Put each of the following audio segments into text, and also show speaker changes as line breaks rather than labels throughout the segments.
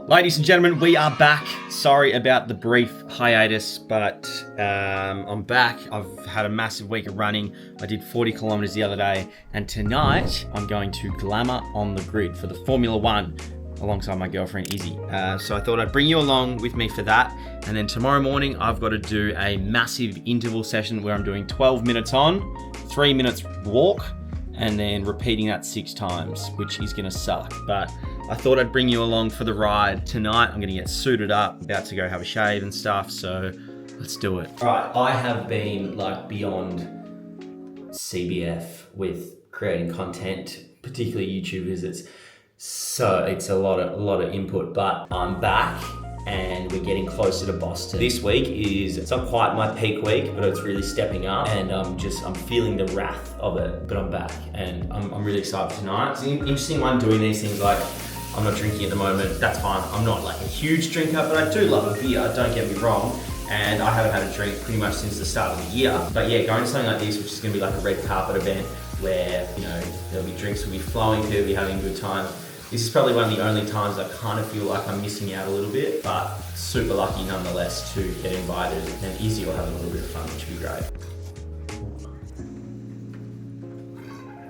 Ladies and gentlemen, we are back. Sorry about the brief hiatus, but I'm back. I've had a massive week of running. I did 40 kilometers the other day, and tonight I'm going to Glamour on the Grid for the Formula One alongside my girlfriend Izzy. So I thought I'd bring you along with me for that. And then tomorrow morning, I've got to do a massive interval session where I'm doing 12 minutes on, 3 minutes walk, and then repeating that 6 times, which is gonna suck. But I thought I'd bring you along for the ride. Tonight, I'm gonna get suited up, about to go have a shave and stuff, so let's do it. All right, I have been like beyond CBF with creating content, particularly YouTube, because it's a lot of input, but I'm back and we're getting closer to Boston. This week it's not quite my peak week, but it's really stepping up, and I'm feeling the wrath of it, but I'm back and I'm really excited for tonight. It's an interesting one doing these things. Like, I'm not drinking at the moment, that's fine. I'm not like a huge drinker, but I do love a beer, don't get me wrong. And I haven't had a drink pretty much since the start of the year. But yeah, going to something like this, which is gonna be like a red carpet event where, you know, there'll be drinks will be flowing, people will be having a good time. This is probably one of the only times I kind of feel like I'm missing out a little bit, but super lucky nonetheless to get invited, and Izzy will have a little bit of fun, which will be great.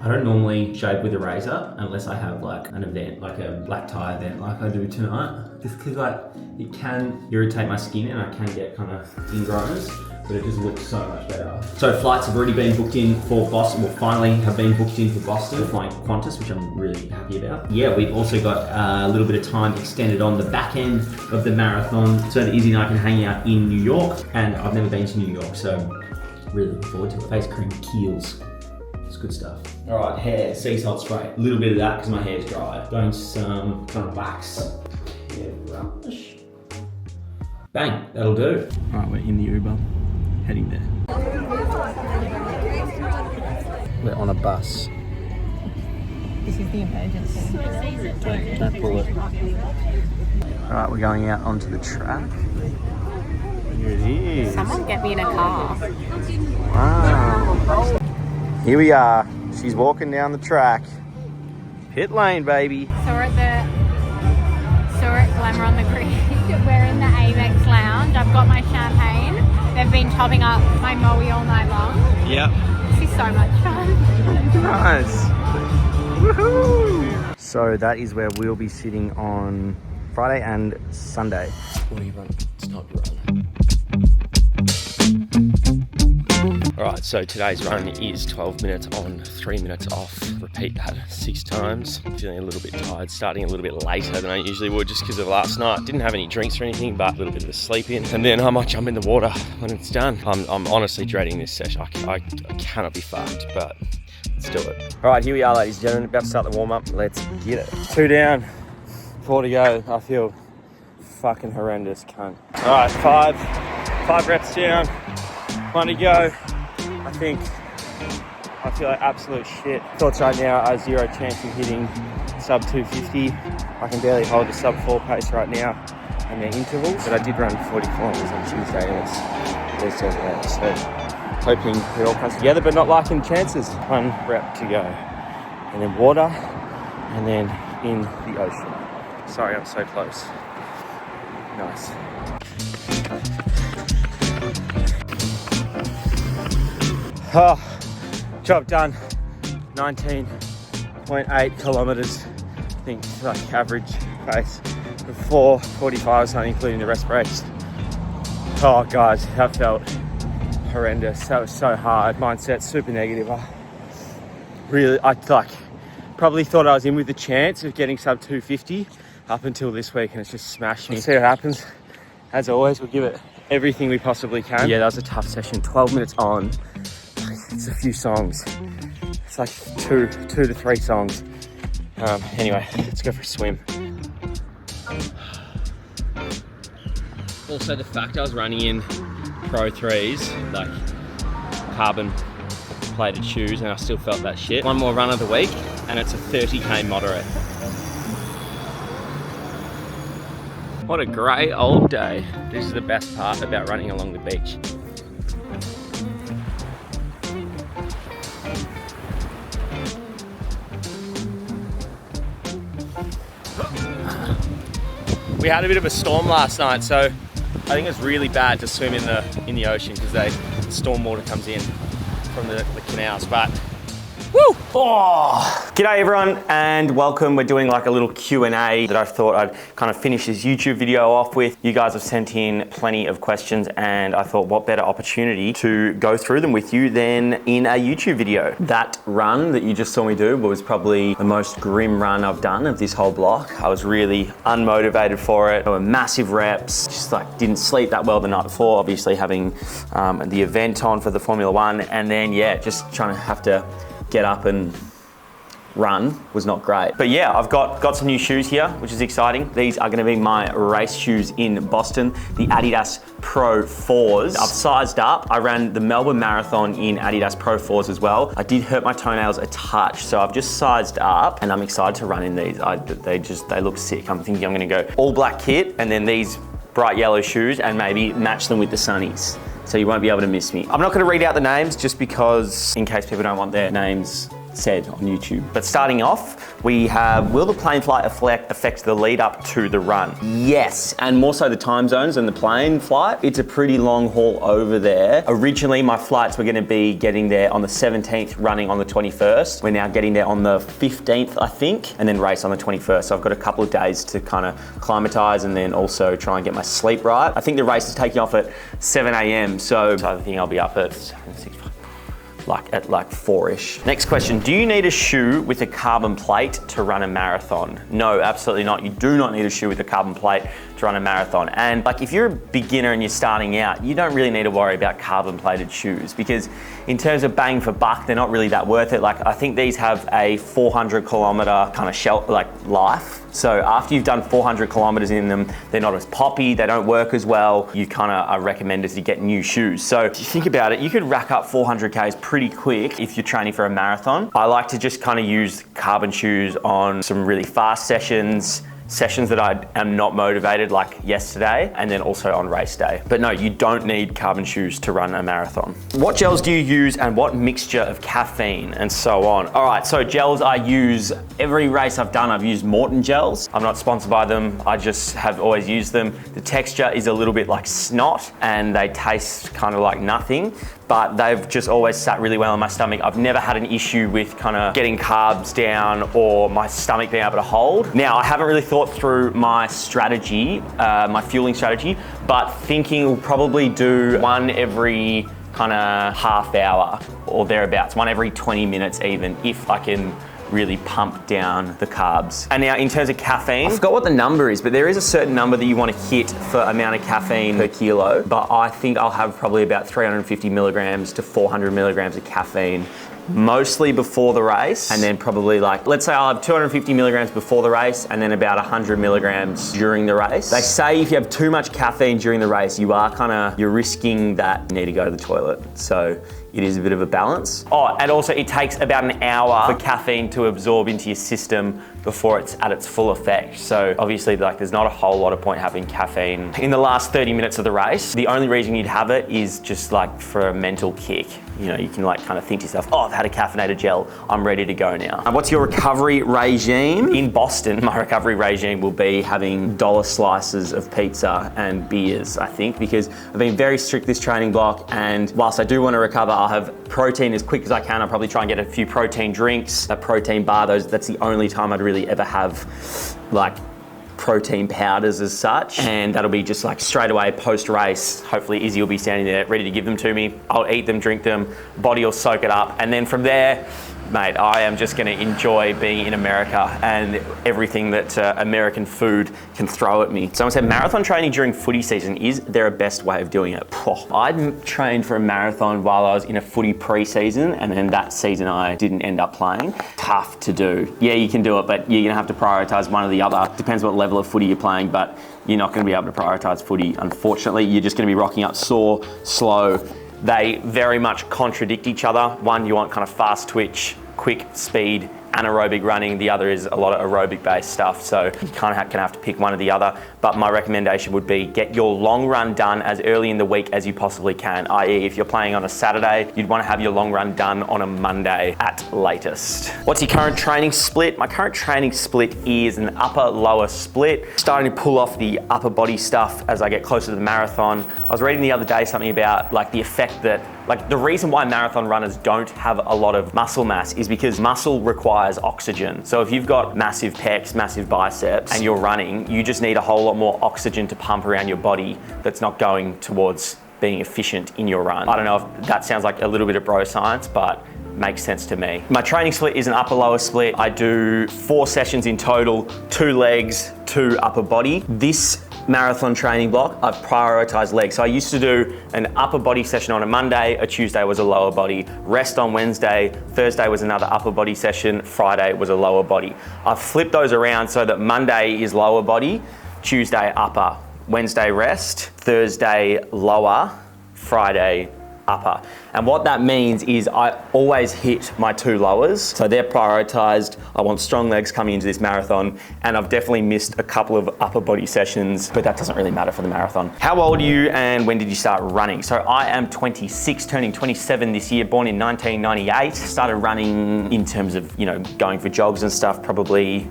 I don't normally shave with a razor unless I have like an event, like a black tie event like I do tonight. Just because like it can irritate my skin and I can get kind of ingrowns, but it just looks so much better. So flights have already been booked in for Boston, well finally have been booked in for Boston. We're flying Qantas, which I'm really happy about. Yeah, we've also got a little bit of time extended on the back end of the marathon so that Izzy and I can hang out in New York, and I've never been to New York, so really looking forward to it. Face cream kills. It's good stuff. All right, hair, sea salt spray. A little bit of that because my hair's dry. Going some kind of wax. Yeah, rubbish. Bang, that'll do. All right, we're in the Uber, heading there. We're on a bus.
This is the emergency.
Don't pull it. All right, we're going out onto the track. Here it is.
Someone get me in a car.
Wow. Here we are. She's walking down the track. Pit lane, baby.
So we're at Glamour on the Grid. We're in the Amex lounge. I've got my champagne. They've been topping up my moe all night long.
Yep.
This is so much fun.
Nice. Woohoo! So that is where we'll be sitting on Friday and Sunday. What do you run? It's not run. Alright, so today's run is 12 minutes on, 3 minutes off. Repeat that 6 times. I'm feeling a little bit tired, starting a little bit later than I usually would just because of last night. Didn't have any drinks or anything, but a little bit of a sleep in. And then I might jump in the water when it's done. I'm honestly dreading this session. I cannot be fucked, but let's do it. Alright, here we are, ladies and gentlemen. About to start the warm up. Let's get it. 2 down, 4 to go. I feel fucking horrendous, cunt. Alright, 5 reps down, 1 to go. I feel like absolute shit. Thoughts right now are 0 chance of hitting sub 250. I can barely hold a sub 4 pace right now and their intervals, but I did run 40 kilometers on Tuesday and it's all that. So hoping it all comes together, but not liking chances. 1 rep to go. And then water, and then in the ocean. Sorry, I'm so close. Nice. Oh, job done. 19.8 kilometers. I think like average pace of 4:45 or something, including the rest breaks. Oh, guys, that felt horrendous. That was so hard. Mindset super negative. I probably thought I was in with the chance of getting sub 250 up until this week, and it's just smashed me. Let's see what happens. As always, we'll give it everything we possibly can. Yeah, that was a tough session. 12 minutes on. It's a few songs. It's like two to 3 songs. Anyway, let's go for a swim. Also, the fact I was running in Pro 3s, like carbon plated shoes, and I still felt that shit. 1 more run of the week, and it's a 30k moderate. What a great old day. This is the best part about running along the beach.
We had a bit of a storm last night, so I think it's really bad to swim in the ocean because the storm water comes in from the canals. But woo!
Oh, g'day everyone and welcome. We're doing like a little Q&A that I thought I'd kind of finish this YouTube video off with. You guys have sent in plenty of questions and I thought what better opportunity to go through them with you than in a YouTube video. That run that you just saw me do was probably the most grim run I've done of this whole block. I was really unmotivated for it. There were massive reps, just like didn't sleep that well the night before, obviously having the event on for the Formula One, and then yeah, just trying to have to get up and run was not great. But yeah, I've got some new shoes here, which is exciting. These are gonna be my race shoes in Boston, the Adidas Pro 4s. I've sized up. I ran the Melbourne Marathon in Adidas Pro 4s as well. I did hurt my toenails a touch, so I've just sized up and I'm excited to run in these. They look sick. I'm thinking I'm gonna go all black kit and then these bright yellow shoes and maybe match them with the sunnies. So you won't be able to miss me. I'm not gonna read out the names just because in case people don't want their names said on YouTube. But starting off, we have, will the plane flight affect the lead up to the run? Yes, and more so the time zones and the plane flight. It's a pretty long haul over there. Originally, my flights were gonna be getting there on the 17th, running on the 21st. We're now getting there on the 15th, I think, and then race on the 21st. So I've got a couple of days to kind of acclimatize and then also try and get my sleep right. I think the race is taking off at 7 a.m. So I think I'll be up at 6, at 4-ish. Next question, do you need a shoe with a carbon plate to run a marathon? No, absolutely not. You do not need a shoe with a carbon plate to run a marathon. And like if you're a beginner and you're starting out, you don't really need to worry about carbon plated shoes because in terms of bang for buck, they're not really that worth it. Like I think these have a 400 kilometer kind of life. So after you've done 400 kilometers in them, they're not as poppy, they don't work as well. You kind of are recommended to get new shoes. So if you think about it, you could rack up 400 Ks pretty quick if you're training for a marathon. I like to just kind of use carbon shoes on some really fast sessions that I am not motivated like yesterday, and then also on race day. But no, you don't need carbon shoes to run a marathon. What gels do you use and what mixture of caffeine and so on? All right, so gels I use, every race I've done, I've used Morton gels. I'm not sponsored by them, I just have always used them. The texture is a little bit like snot and they taste kind of like nothing, but they've just always sat really well in my stomach. I've never had an issue with kind of getting carbs down or my stomach being able to hold. Now, I haven't really thought through my strategy, my fueling strategy, but thinking we'll probably do one every kind of half hour or thereabouts, one every 20 minutes even, if I can really pump down the carbs. And now in terms of caffeine, I forgot what the number is, but there is a certain number that you want to hit for amount of caffeine per kilo, but I think I'll have probably about 350 milligrams to 400 milligrams of caffeine mostly before the race, and then probably like, let's say I'll have 250 milligrams before the race and then about 100 milligrams during the race. They say if you have too much caffeine during the race, you're risking that you need to go to the toilet. So it is a bit of a balance. Oh, and also it takes about an hour for caffeine to absorb into your system before it's at its full effect. So obviously like there's not a whole lot of point having caffeine in the last 30 minutes of the race. The only reason you'd have it is just like for a mental kick. You know, you can like kind of think to yourself, oh, I've had a caffeinated gel, I'm ready to go now. And what's your recovery regime? In Boston, my recovery regime will be having dollar slices of pizza and beers, I think, because I've been very strict this training block, and whilst I do want to recover, I'll have protein as quick as I can. I'll probably try and get a few protein drinks, a protein bar. That's the only time I'd really ever have like protein powders as such, and that'll be just like straight away post race. Hopefully Izzy will be standing there ready to give them to me. I'll eat them, drink them, body will soak it up, and then from there, mate, I am just going to enjoy being in America and everything that American food can throw at me. Someone said marathon training during footy season, is there a best way of doing it? I trained for a marathon while I was in a footy pre-season, and then that season I didn't end up playing. Tough to do. Yeah, you can do it, but you're going to have to prioritize one or the other. Depends what level of footy you're playing, but you're not going to be able to prioritize footy. Unfortunately, you're just going to be rocking up sore, slow. They very much contradict each other. One, you want kind of fast twitch, quick speed
anaerobic running, the other is a lot of aerobic based stuff. So you kind of have to pick one or the other. But my recommendation would be get your long run done as early in the week as you possibly can, i.e. if you're playing on a Saturday, you'd want to have your long run done on a Monday at latest. What's your current training split? My current training split is an upper-lower split. Starting to pull off the upper body stuff as I get closer to the marathon. I was reading the other day something about like the effect that, like the reason why marathon runners don't have a lot of muscle mass is because muscle requires oxygen. So if you've got massive pecs, massive biceps, and you're running, you just need a whole lot more oxygen to pump around your body that's not going towards being efficient in your run. I don't know if that sounds like a little bit of bro science, but makes sense to me. My training split is an upper-lower split. I do 4 sessions in total, 2 legs, 2 upper body. This marathon training block, I've prioritized legs. So I used to do an upper body session on a Monday, a Tuesday was a lower body, rest on Wednesday, Thursday was another upper body session, Friday was a lower body. I've flipped those around so that Monday is lower body, Tuesday upper, Wednesday rest, Thursday lower, Friday upper. And what that means is I always hit my 2 lowers. So they're prioritized. I want strong legs coming into this marathon, and I've definitely missed a couple of upper body sessions, but that doesn't really matter for the marathon. How old are you and when did you start running? So I am 26, turning 27 this year, born in 1998. Started running in terms of, you know, going for jogs and stuff probably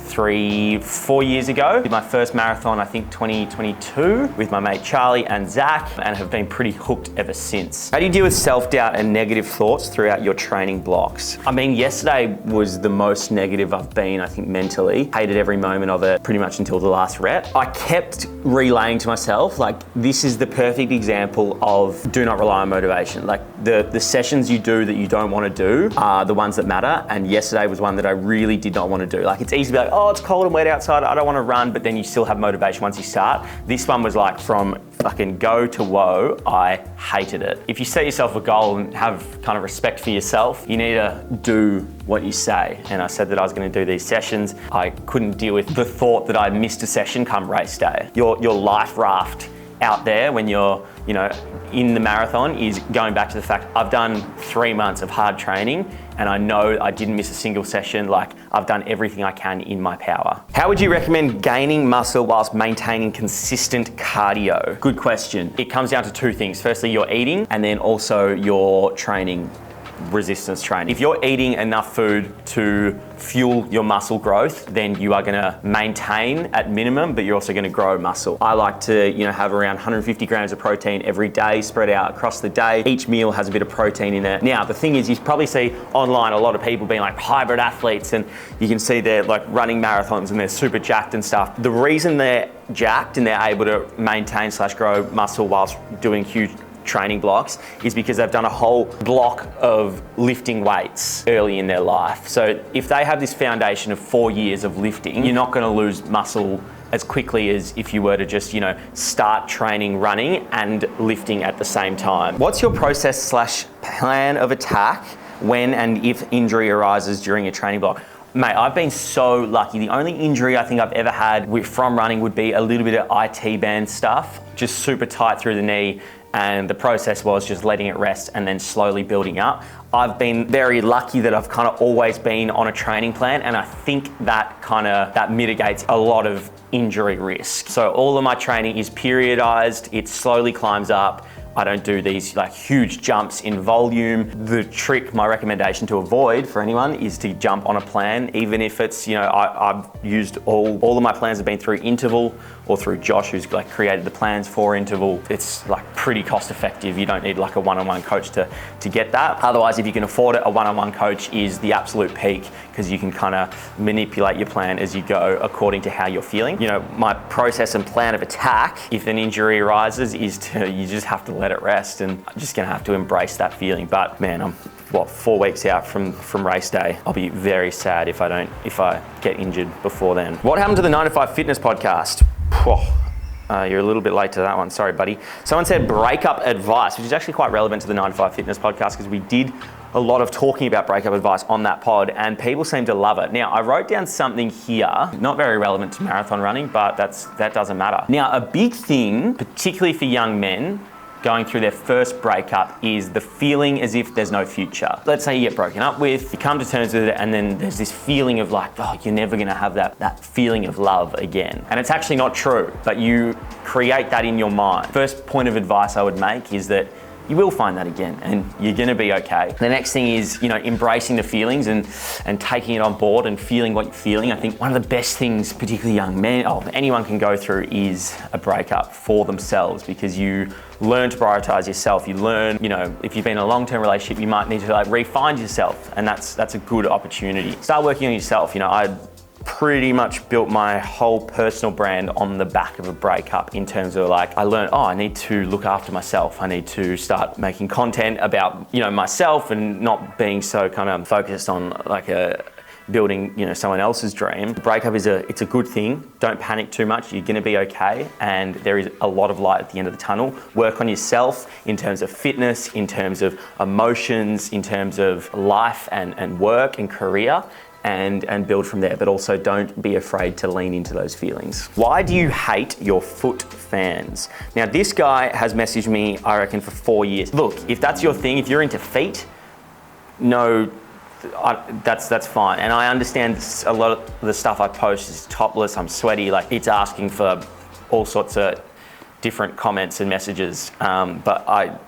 3-4 years ago. Did my first marathon, I think 2022, with my mate Charlie and Zach, and have been pretty hooked ever since. How do you deal with self-doubt and negative thoughts throughout your training blocks? I mean, yesterday was the most negative I've been, I think, mentally. Hated every moment of it pretty much until the last rep. I kept relaying to myself, like, this is the perfect example of do not rely on motivation. Like, the sessions you do that you don't want to do are the ones that matter, and yesterday was one that I really did not want to do. Like, it's easy to be like, oh, it's cold and wet outside, I don't want to run, but then you still have motivation once you start. This one was like from fucking go to woe, I hated it. If you set yourself a goal and have kind of respect for yourself, you need to do what you say. And I said that I was going to do these sessions. I couldn't deal with the thought that I missed a session come race day. Your life raft out there when you're, you know, in the marathon is going back to the fact I've done 3 months of hard training and I know I didn't miss a single session. Like, I've done everything I can in my power. How would you recommend gaining muscle whilst maintaining consistent cardio? Good question. It comes down to 2 things. Firstly, your eating, and then also your training, resistance training. If you're eating enough food to fuel your muscle growth, then you are gonna maintain at minimum, but you're also gonna grow muscle. I like to, you know, have around 150 grams of protein every day, spread out across the day. Each meal has a bit of protein in it. Now, the thing is, you probably see online a lot of people being like hybrid athletes, and you can see they're like running marathons and they're super jacked and stuff. The reason they're jacked and they're able to maintain / grow muscle whilst doing huge training blocks is because they've done a whole block of lifting weights early in their life. So if they have this foundation of 4 years of lifting, you're not going to lose muscle as quickly as if you were to just, you know, start training running and lifting at the same time. What's your process / plan of attack when and if injury arises during a training block? Mate, I've been so lucky. The only injury I think I've ever had from running would be a little bit of IT band stuff, just super tight through the knee. And the process was just letting it rest and then slowly building up. I've been very lucky that I've kind of always been on a training plan, and I think that mitigates a lot of injury risk. So all of my training is periodized, it slowly climbs up. I don't do these like huge jumps in volume. The trick, my recommendation to avoid for anyone is to jump on a plan, even if it's, you know, I've used all of my plans have been through Interval or through Josh, who's like created the plans for Interval. It's like pretty cost effective. You don't need like a one-on-one coach to get that. Otherwise, if you can afford it, a one-on-one coach is the absolute peak because you can kind of manipulate your plan as you go according to how you're feeling. You know, my process and plan of attack, if an injury arises, is you just have to let it rest, and I'm just gonna have to embrace that feeling. But man, I'm 4 weeks out from race day. I'll be very sad if I get injured before then. What happened to the 9 to 5 Fitness podcast? You're a little bit late to that one, sorry buddy. Someone said breakup advice, which is actually quite relevant to the 9 to 5 Fitness podcast because we did a lot of talking about breakup advice on that pod and people seem to love it. Now, I wrote down something here, not very relevant to marathon running, but that doesn't matter. Now, a big thing, particularly for young men, going through their first breakup is the feeling as if there's no future. Let's say you get broken up with, you come to terms with it, and then there's this feeling of like, oh, you're never gonna have that feeling of love again. And it's actually not true, but you create that in your mind. First point of advice I would make is that you will find that again and you're gonna be okay. The next thing is, embracing the feelings and taking it on board and feeling what you're feeling. I think one of the best things, particularly young men, anyone can go through is a breakup for themselves, because you learn to prioritize yourself. You learn, if you've been in a long-term relationship, you might need to re-find yourself, and that's a good opportunity. Start working on yourself. I pretty much built my whole personal brand on the back of a breakup, in terms of I learned, I need to look after myself. I need to start making content about, myself, and not being so kind of focused on building, someone else's dream. Breakup it's a good thing. Don't panic too much. You're gonna be okay. And there is a lot of light at the end of the tunnel. Work on yourself in terms of fitness, in terms of emotions, in terms of life and work and career. And build from there, but also don't be afraid to lean into those feelings. Why do you hate your foot fans? Now, this guy has messaged me, I reckon, for 4 years. Look, if that's your thing, if you're into feet, no, that's fine. And I understand a lot of the stuff I post is topless, I'm sweaty, it's asking for all sorts of different comments and messages, but I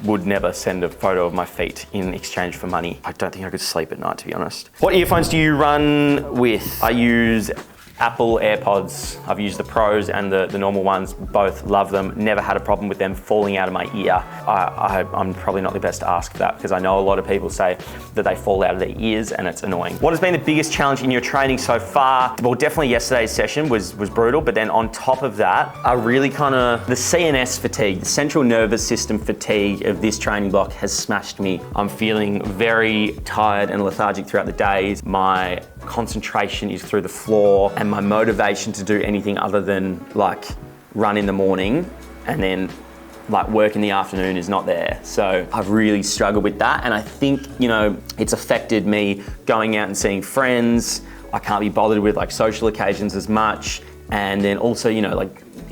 would never send a photo of my feet in exchange for money. I don't think I could sleep at night, to be honest. What earphones do you run with? I use Apple AirPods. I've used the Pros and the normal ones, both love them. Never had a problem with them falling out of my ear. I'm probably not the best to ask that, because I know a lot of people say that they fall out of their ears and it's annoying. What has been the biggest challenge in your training so far? Well, definitely yesterday's session was brutal, but then on top of that, I really the CNS fatigue, the central nervous system fatigue of this training block has smashed me. I'm feeling very tired and lethargic throughout the days. My concentration is through the floor, and my motivation to do anything other than run in the morning and then work in the afternoon is not there. So I've really struggled with that, and I think it's affected me going out and seeing friends. I can't be bothered with social occasions as much, and then also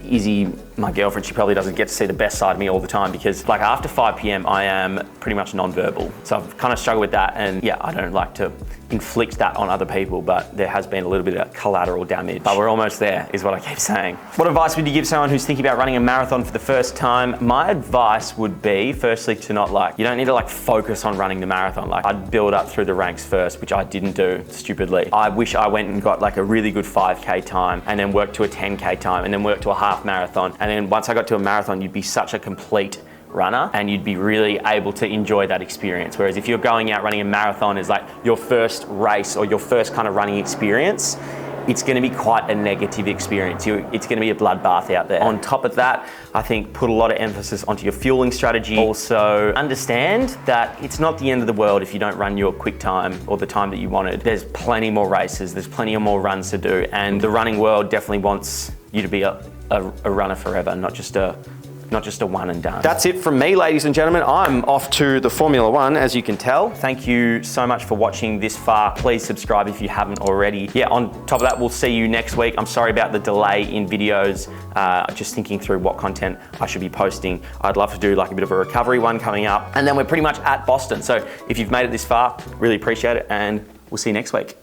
Izzy, my girlfriend, she probably doesn't get to see the best side of me all the time, because after 5 p.m. I am pretty much non-verbal. So I've kind of struggled with that, and yeah, I don't like to inflict that on other people, but there has been a little bit of collateral damage. But we're almost there, is what I keep saying. What advice would you give someone who's thinking about running a marathon for the first time? My advice would be, firstly, to not you don't need to focus on running the marathon. I'd build up through the ranks first, which I didn't do, stupidly. I wish I went and got a really good 5K time, and then worked to a 10K time, and then worked to a half marathon. And then once I got to a marathon, you'd be such a complete runner, and you'd be really able to enjoy that experience. Whereas if you're going out running a marathon as your first race or your first kind of running experience, it's going to be quite a negative experience. It's going to be a bloodbath out there. On top of that, I think put a lot of emphasis onto your fueling strategy. Also understand that it's not the end of the world if you don't run your quick time or the time that you wanted. There's plenty more races, there's plenty of more runs to do, and the running world definitely wants you to be a runner forever, not just a one and done. That's it from me, ladies and gentlemen. I'm off to the Formula One, as you can tell. Thank you so much for watching this far. Please subscribe if you haven't already. Yeah, on top of that, we'll see you next week. I'm sorry about the delay in videos. Just thinking through what content I should be posting. I'd love to do a bit of a recovery one coming up. And then we're pretty much at Boston. So if you've made it this far, really appreciate it, and we'll see you next week.